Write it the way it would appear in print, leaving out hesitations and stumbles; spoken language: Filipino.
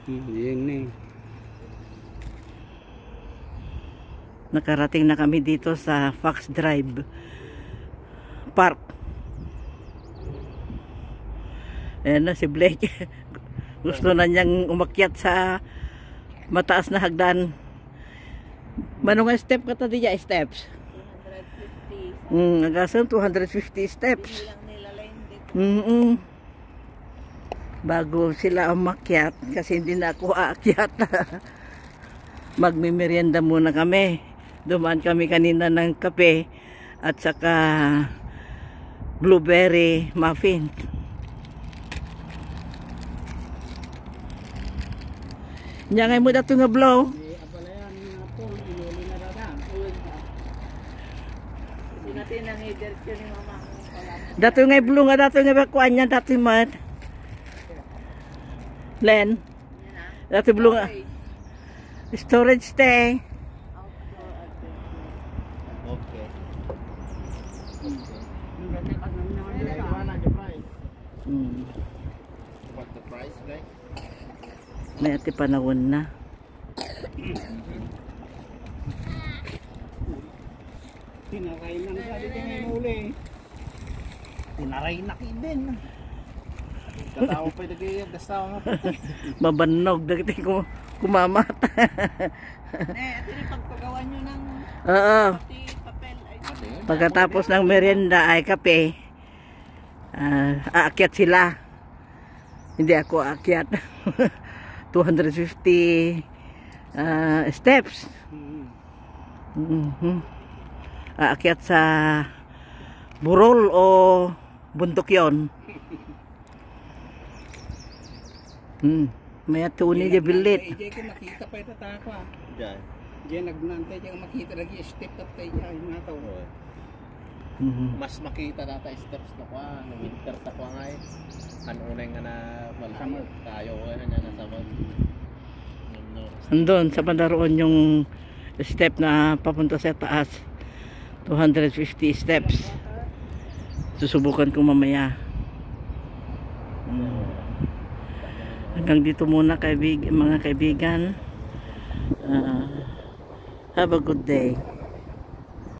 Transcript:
Yan eh. Nakarating na kami dito sa Fox Drive Park. Ayan na si Blake. Gusto na niyang umakyat sa mataas na hagdan. Manong step ka tadi ya steps? 250. Agasan 250 steps. Bago sila umakyat kasi hindi na ako aakyat. Magmimerienda muna kami. Dumaan kami kanina ng kape at saka blueberry muffin. Nyangay mo dato nga blow. Dato nga blue nga dato nga bakuan niya dato mat. Len. Dato blue nga. Storage stay. Okay. What the price like? May ati panahon na. Tinaray lang sabi ko ngayon uli. Tinaray na din. Katawa pa yung gastawa nga po. Mabanog dagiti ko kumamata. Ito yung pagpagawa nyo ng papel. Pagkatapos ng merienda ay kape. Aakyat sila. Hindi ako aakyat. 250 steps. Aakyat sa burol o bundok yon. May atuni niya bilit. Diyan ko makita pa ito tako ah. Diyan nagnantay diyan makita lagi step up tayo diyan nga to. Mas makita data steps na ko ah. Winter ta ko nga eh. Ano unay nga na balsamot tayo na na sabot. Andun sa pandaroon yung step na papunta sa taas. 250 steps. Susubukan ko mamaya. Hanggang dito muna mga kaibigan. Have a good day.